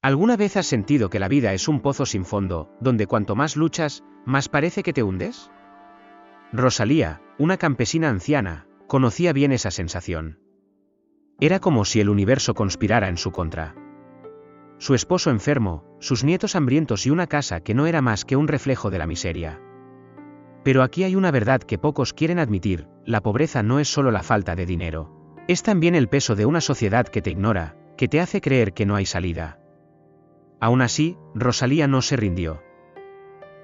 ¿Alguna vez has sentido que la vida es un pozo sin fondo, donde cuanto más luchas, más parece que te hundes? Rosalía, una campesina anciana, conocía bien esa sensación. Era como si el universo conspirara en su contra. Su esposo enfermo, sus nietos hambrientos y una casa que no era más que un reflejo de la miseria. Pero aquí hay una verdad que pocos quieren admitir: la pobreza no es solo la falta de dinero. Es también el peso de una sociedad que te ignora, que te hace creer que no hay salida. Aún así, Rosalía no se rindió.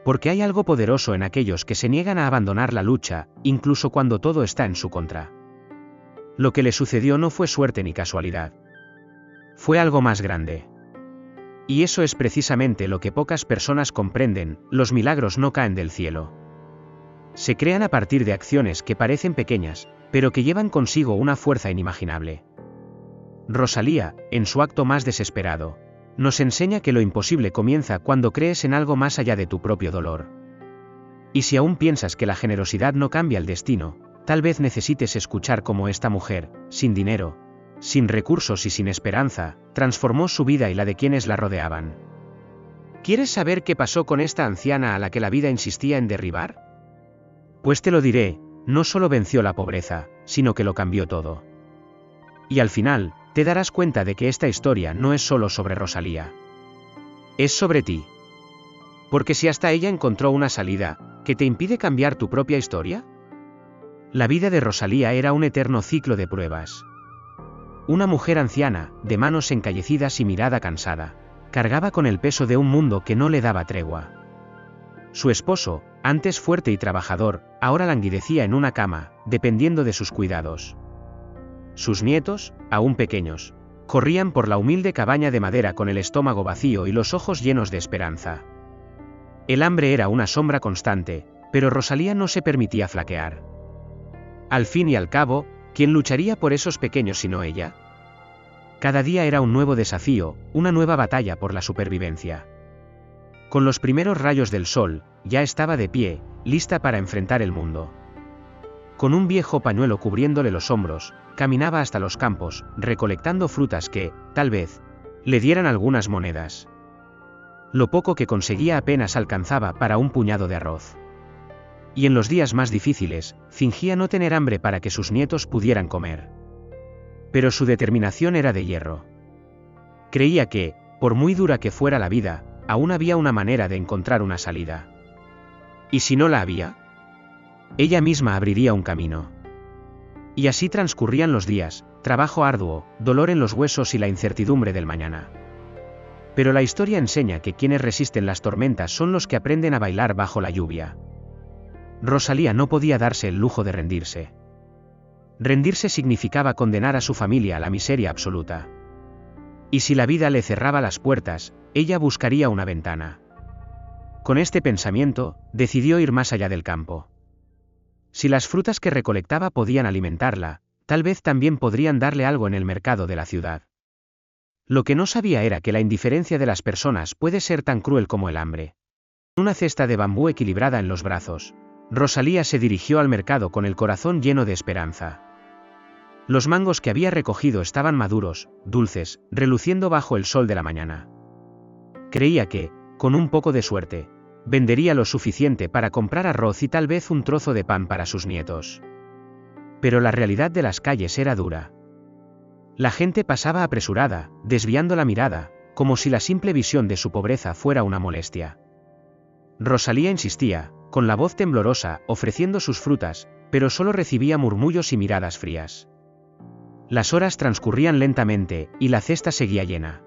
Porque hay algo poderoso en aquellos que se niegan a abandonar la lucha, incluso cuando todo está en su contra. Lo que le sucedió no fue suerte ni casualidad. Fue algo más grande. Y eso es precisamente lo que pocas personas comprenden: los milagros no caen del cielo. Se crean a partir de acciones que parecen pequeñas, pero que llevan consigo una fuerza inimaginable. Rosalía, en su acto más desesperado, nos enseña que lo imposible comienza cuando crees en algo más allá de tu propio dolor. Y si aún piensas que la generosidad no cambia el destino, tal vez necesites escuchar cómo esta mujer, sin dinero, sin recursos y sin esperanza, transformó su vida y la de quienes la rodeaban. ¿Quieres saber qué pasó con esta anciana a la que la vida insistía en derribar? Pues te lo diré: no solo venció la pobreza, sino que lo cambió todo. Y al final, te darás cuenta de que esta historia no es solo sobre Rosalía. Es sobre ti. Porque si hasta ella encontró una salida, ¿qué te impide cambiar tu propia historia? La vida de Rosalía era un eterno ciclo de pruebas. Una mujer anciana, de manos encallecidas y mirada cansada, cargaba con el peso de un mundo que no le daba tregua. Su esposo, antes fuerte y trabajador, ahora languidecía en una cama, dependiendo de sus cuidados. Sus nietos, aún pequeños, corrían por la humilde cabaña de madera con el estómago vacío y los ojos llenos de esperanza. El hambre era una sombra constante, pero Rosalía no se permitía flaquear. Al fin y al cabo, ¿quién lucharía por esos pequeños sino ella? Cada día era un nuevo desafío, una nueva batalla por la supervivencia. Con los primeros rayos del sol, ya estaba de pie, lista para enfrentar el mundo. Con un viejo pañuelo cubriéndole los hombros, caminaba hasta los campos, recolectando frutas que, tal vez, le dieran algunas monedas. Lo poco que conseguía apenas alcanzaba para un puñado de arroz. Y en los días más difíciles, fingía no tener hambre para que sus nietos pudieran comer. Pero su determinación era de hierro. Creía que, por muy dura que fuera la vida, aún había una manera de encontrar una salida. ¿Y si no la había? Ella misma abriría un camino. Y así transcurrían los días: trabajo arduo, dolor en los huesos y la incertidumbre del mañana. Pero la historia enseña que quienes resisten las tormentas son los que aprenden a bailar bajo la lluvia. Rosalía no podía darse el lujo de rendirse. Rendirse significaba condenar a su familia a la miseria absoluta. Y si la vida le cerraba las puertas, ella buscaría una ventana. Con este pensamiento, decidió ir más allá del campo. Si las frutas que recolectaba podían alimentarla, tal vez también podrían darle algo en el mercado de la ciudad. Lo que no sabía era que la indiferencia de las personas puede ser tan cruel como el hambre. Una cesta de bambú equilibrada en los brazos, Rosalía se dirigió al mercado con el corazón lleno de esperanza. Los mangos que había recogido estaban maduros, dulces, reluciendo bajo el sol de la mañana. Creía que, con un poco de suerte, vendería lo suficiente para comprar arroz y tal vez un trozo de pan para sus nietos. Pero la realidad de las calles era dura. La gente pasaba apresurada, desviando la mirada, como si la simple visión de su pobreza fuera una molestia. Rosalía insistía, con la voz temblorosa, ofreciendo sus frutas, pero solo recibía murmullos y miradas frías. Las horas transcurrían lentamente, y la cesta seguía llena.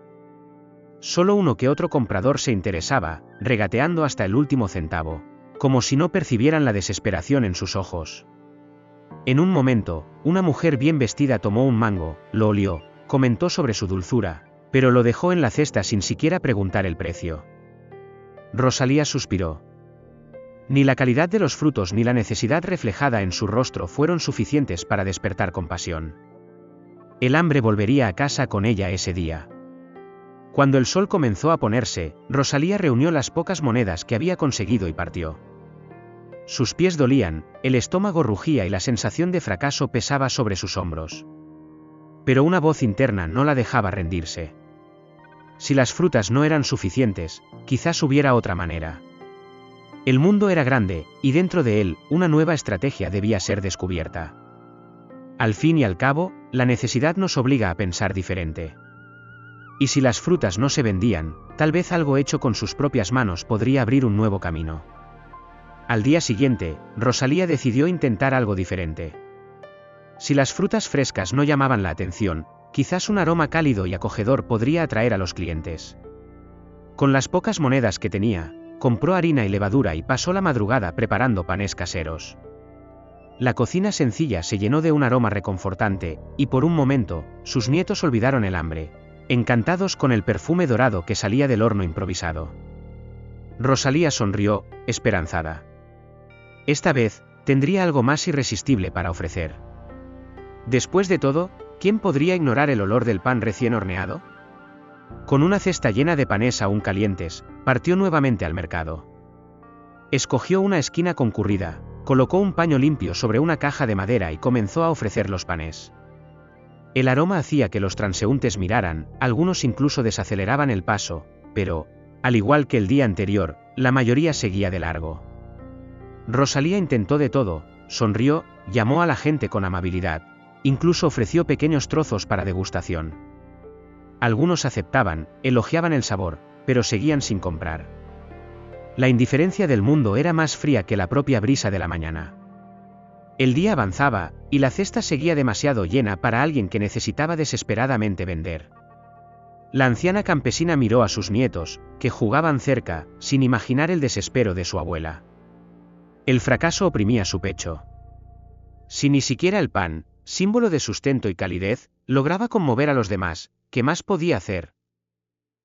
Solo uno que otro comprador se interesaba, regateando hasta el último centavo, como si no percibieran la desesperación en sus ojos. En un momento, una mujer bien vestida tomó un mango, lo olió, comentó sobre su dulzura, pero lo dejó en la cesta sin siquiera preguntar el precio. Rosalía suspiró. Ni la calidad de los frutos ni la necesidad reflejada en su rostro fueron suficientes para despertar compasión. El hambre volvería a casa con ella ese día. Cuando el sol comenzó a ponerse, Rosalía reunió las pocas monedas que había conseguido y partió. Sus pies dolían, el estómago rugía y la sensación de fracaso pesaba sobre sus hombros. Pero una voz interna no la dejaba rendirse. Si las frutas no eran suficientes, quizás hubiera otra manera. El mundo era grande, y dentro de él, una nueva estrategia debía ser descubierta. Al fin y al cabo, la necesidad nos obliga a pensar diferente. Y si las frutas no se vendían, tal vez algo hecho con sus propias manos podría abrir un nuevo camino. Al día siguiente, Rosalía decidió intentar algo diferente. Si las frutas frescas no llamaban la atención, quizás un aroma cálido y acogedor podría atraer a los clientes. Con las pocas monedas que tenía, compró harina y levadura y pasó la madrugada preparando panes caseros. La cocina sencilla se llenó de un aroma reconfortante, y por un momento, sus nietos olvidaron el hambre, encantados con el perfume dorado que salía del horno improvisado. Rosalía sonrió, esperanzada. Esta vez, tendría algo más irresistible para ofrecer. Después de todo, ¿quién podría ignorar el olor del pan recién horneado? Con una cesta llena de panes aún calientes, partió nuevamente al mercado. Escogió una esquina concurrida, colocó un paño limpio sobre una caja de madera y comenzó a ofrecer los panes. El aroma hacía que los transeúntes miraran, algunos incluso desaceleraban el paso, pero, al igual que el día anterior, la mayoría seguía de largo. Rosalía intentó de todo, sonrió, llamó a la gente con amabilidad, incluso ofreció pequeños trozos para degustación. Algunos aceptaban, elogiaban el sabor, pero seguían sin comprar. La indiferencia del mundo era más fría que la propia brisa de la mañana. El día avanzaba, y la cesta seguía demasiado llena para alguien que necesitaba desesperadamente vender. La anciana campesina miró a sus nietos, que jugaban cerca, sin imaginar el desespero de su abuela. El fracaso oprimía su pecho. Si ni siquiera el pan, símbolo de sustento y calidez, lograba conmover a los demás, ¿qué más podía hacer?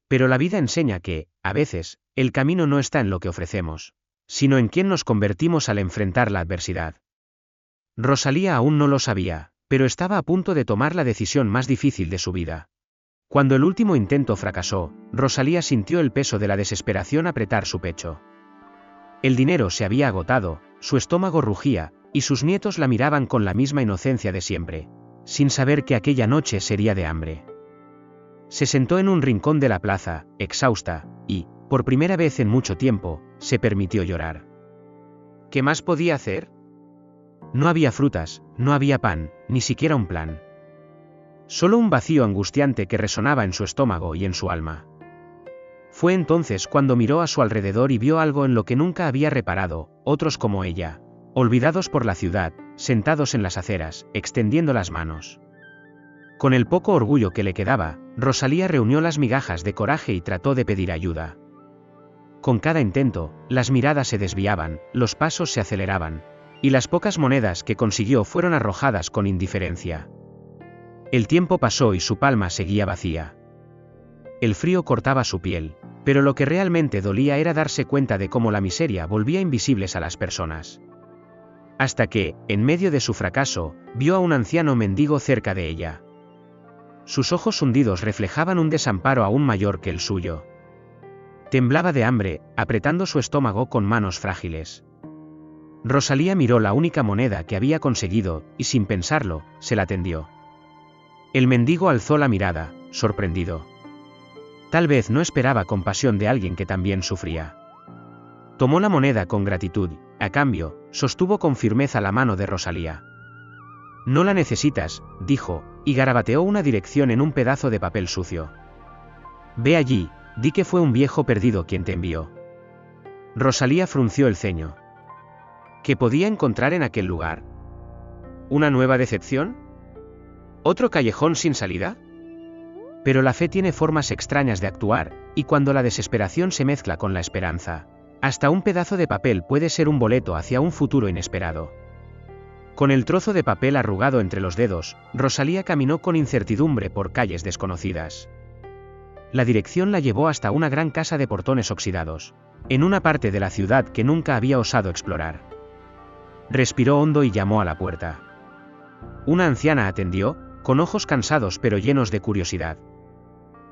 Pero la vida enseña que, a veces, el camino no está en lo que ofrecemos, sino en quién nos convertimos al enfrentar la adversidad. Rosalía aún no lo sabía, pero estaba a punto de tomar la decisión más difícil de su vida. Cuando el último intento fracasó, Rosalía sintió el peso de la desesperación apretar su pecho. El dinero se había agotado, su estómago rugía, y sus nietos la miraban con la misma inocencia de siempre, sin saber que aquella noche sería de hambre. Se sentó en un rincón de la plaza, exhausta, y, por primera vez en mucho tiempo, se permitió llorar. ¿Qué más podía hacer? No había frutas, no había pan, ni siquiera un plan. Solo un vacío angustiante que resonaba en su estómago y en su alma. Fue entonces cuando miró a su alrededor y vio algo en lo que nunca había reparado, otros como ella, olvidados por la ciudad, sentados en las aceras, extendiendo las manos. Con el poco orgullo que le quedaba, Rosalía reunió las migajas de coraje y trató de pedir ayuda. Con cada intento, las miradas se desviaban, los pasos se aceleraban, y las pocas monedas que consiguió fueron arrojadas con indiferencia. El tiempo pasó y su palma seguía vacía. El frío cortaba su piel, pero lo que realmente dolía era darse cuenta de cómo la miseria volvía invisibles a las personas. Hasta que, en medio de su fracaso, vio a un anciano mendigo cerca de ella. Sus ojos hundidos reflejaban un desamparo aún mayor que el suyo. Temblaba de hambre, apretando su estómago con manos frágiles. Rosalía miró la única moneda que había conseguido, y sin pensarlo, se la tendió. El mendigo alzó la mirada, sorprendido. Tal vez no esperaba compasión de alguien que también sufría. Tomó la moneda con gratitud, a cambio, sostuvo con firmeza la mano de Rosalía. No la necesitas, dijo, y garabateó una dirección en un pedazo de papel sucio. Ve allí, di que fue un viejo perdido quien te envió. Rosalía frunció el ceño. ¿Qué podía encontrar en aquel lugar? ¿Una nueva decepción? ¿Otro callejón sin salida? Pero la fe tiene formas extrañas de actuar, y cuando la desesperación se mezcla con la esperanza, hasta un pedazo de papel puede ser un boleto hacia un futuro inesperado. Con el trozo de papel arrugado entre los dedos, Rosalía caminó con incertidumbre por calles desconocidas. La dirección la llevó hasta una gran casa de portones oxidados, en una parte de la ciudad que nunca había osado explorar. Respiró hondo y llamó a la puerta. Una anciana atendió, con ojos cansados pero llenos de curiosidad.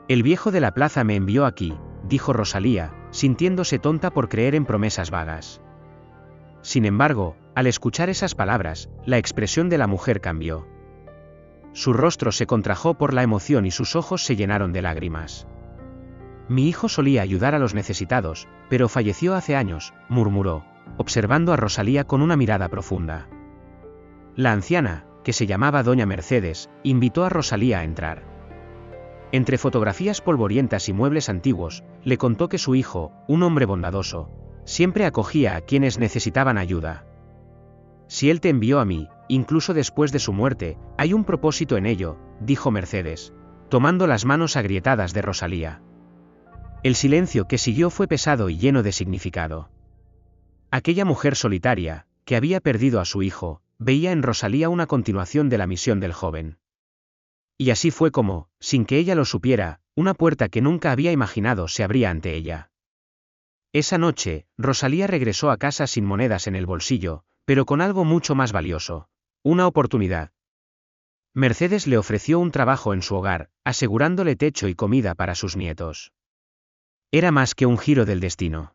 El viejo de la plaza me envió aquí, dijo Rosalía, sintiéndose tonta por creer en promesas vagas. Sin embargo, al escuchar esas palabras, la expresión de la mujer cambió. Su rostro se contrajo por la emoción y sus ojos se llenaron de lágrimas. Mi hijo solía ayudar a los necesitados, pero falleció hace años, murmuró, observando a Rosalía con una mirada profunda. La anciana, que se llamaba Doña Mercedes, invitó a Rosalía a entrar. Entre fotografías polvorientas y muebles antiguos, le contó que su hijo, un hombre bondadoso, siempre acogía a quienes necesitaban ayuda. Si él te envió a mí, incluso después de su muerte, hay un propósito en ello, dijo Mercedes, tomando las manos agrietadas de Rosalía. El silencio que siguió fue pesado y lleno de significado. Aquella mujer solitaria, que había perdido a su hijo, veía en Rosalía una continuación de la misión del joven. Y así fue como, sin que ella lo supiera, una puerta que nunca había imaginado se abría ante ella. Esa noche, Rosalía regresó a casa sin monedas en el bolsillo, pero con algo mucho más valioso: una oportunidad. Mercedes le ofreció un trabajo en su hogar, asegurándole techo y comida para sus nietos. Era más que un giro del destino.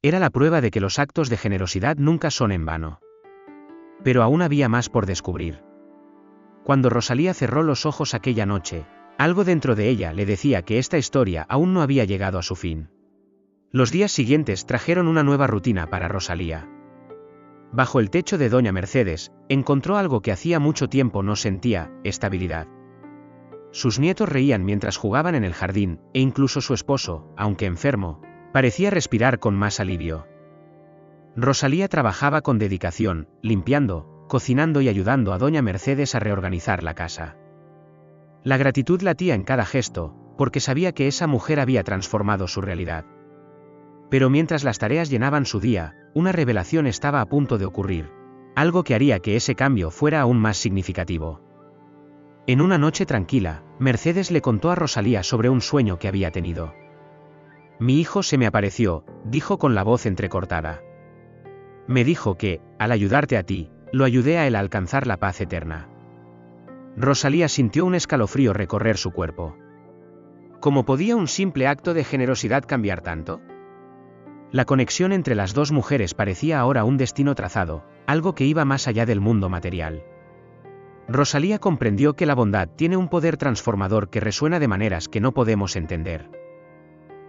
Era la prueba de que los actos de generosidad nunca son en vano. Pero aún había más por descubrir. Cuando Rosalía cerró los ojos aquella noche, algo dentro de ella le decía que esta historia aún no había llegado a su fin. Los días siguientes trajeron una nueva rutina para Rosalía. Bajo el techo de Doña Mercedes, encontró algo que hacía mucho tiempo no sentía: estabilidad. Sus nietos reían mientras jugaban en el jardín, e incluso su esposo, aunque enfermo, parecía respirar con más alivio. Rosalía trabajaba con dedicación, limpiando, cocinando y ayudando a Doña Mercedes a reorganizar la casa. La gratitud latía en cada gesto, porque sabía que esa mujer había transformado su realidad. Pero mientras las tareas llenaban su día, una revelación estaba a punto de ocurrir, algo que haría que ese cambio fuera aún más significativo. En una noche tranquila, Mercedes le contó a Rosalía sobre un sueño que había tenido. Mi hijo se me apareció, dijo con la voz entrecortada. Me dijo que, al ayudarte a ti, lo ayudé a él a alcanzar la paz eterna. Rosalía sintió un escalofrío recorrer su cuerpo. ¿Cómo podía un simple acto de generosidad cambiar tanto? La conexión entre las dos mujeres parecía ahora un destino trazado, algo que iba más allá del mundo material. Rosalía comprendió que la bondad tiene un poder transformador que resuena de maneras que no podemos entender.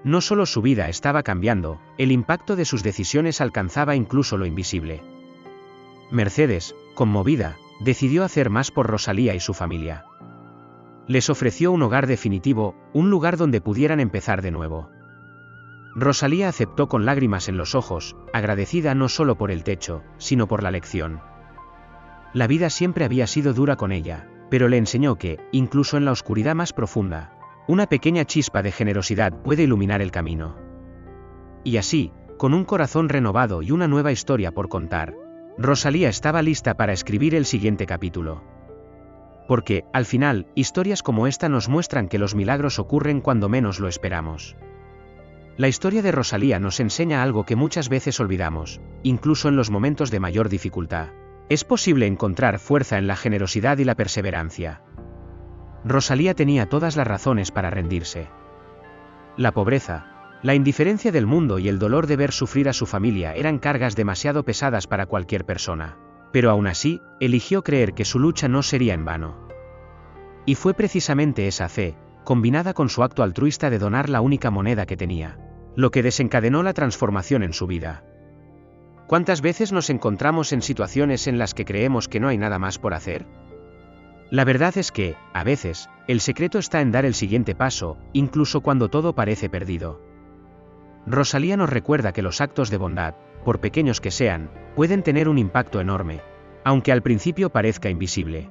No solo su vida estaba cambiando, el impacto de sus decisiones alcanzaba incluso lo invisible. Mercedes, conmovida, decidió hacer más por Rosalía y su familia. Les ofreció un hogar definitivo, un lugar donde pudieran empezar de nuevo. Rosalía aceptó con lágrimas en los ojos, agradecida no solo por el techo, sino por la lección. La vida siempre había sido dura con ella, pero le enseñó que, incluso en la oscuridad más profunda, una pequeña chispa de generosidad puede iluminar el camino. Y así, con un corazón renovado y una nueva historia por contar, Rosalía estaba lista para escribir el siguiente capítulo. Porque, al final, historias como esta nos muestran que los milagros ocurren cuando menos lo esperamos. La historia de Rosalía nos enseña algo que muchas veces olvidamos, incluso en los momentos de mayor dificultad. Es posible encontrar fuerza en la generosidad y la perseverancia. Rosalía tenía todas las razones para rendirse. La pobreza, la indiferencia del mundo y el dolor de ver sufrir a su familia eran cargas demasiado pesadas para cualquier persona, pero aún así, eligió creer que su lucha no sería en vano. Y fue precisamente esa fe, combinada con su acto altruista de donar la única moneda que tenía, lo que desencadenó la transformación en su vida. ¿Cuántas veces nos encontramos en situaciones en las que creemos que no hay nada más por hacer? La verdad es que, a veces, el secreto está en dar el siguiente paso, incluso cuando todo parece perdido. Rosalía nos recuerda que los actos de bondad, por pequeños que sean, pueden tener un impacto enorme, aunque al principio parezca invisible.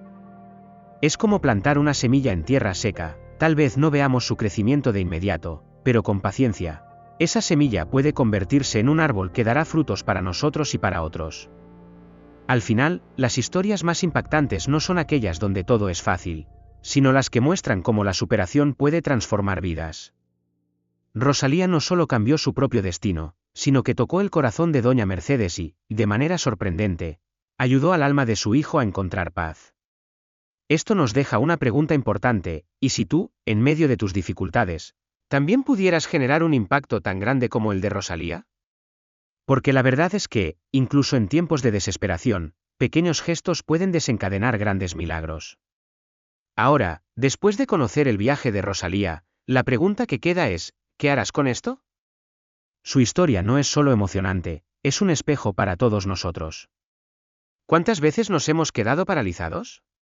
Es como plantar una semilla en tierra seca, tal vez no veamos su crecimiento de inmediato, pero con paciencia, esa semilla puede convertirse en un árbol que dará frutos para nosotros y para otros. Al final, las historias más impactantes no son aquellas donde todo es fácil, sino las que muestran cómo la superación puede transformar vidas. Rosalía no solo cambió su propio destino, sino que tocó el corazón de Doña Mercedes y, de manera sorprendente, ayudó al alma de su hijo a encontrar paz. Esto nos deja una pregunta importante: ¿y si tú, en medio de tus dificultades, también pudieras generar un impacto tan grande como el de Rosalía? Porque la verdad es que, incluso en tiempos de desesperación, pequeños gestos pueden desencadenar grandes milagros. Ahora, después de conocer el viaje de Rosalía, la pregunta que queda es: ¿Qué harás con esto? Su historia no es solo emocionante, es un espejo para todos nosotros. ¿Cuántas veces nos hemos quedado paralizados?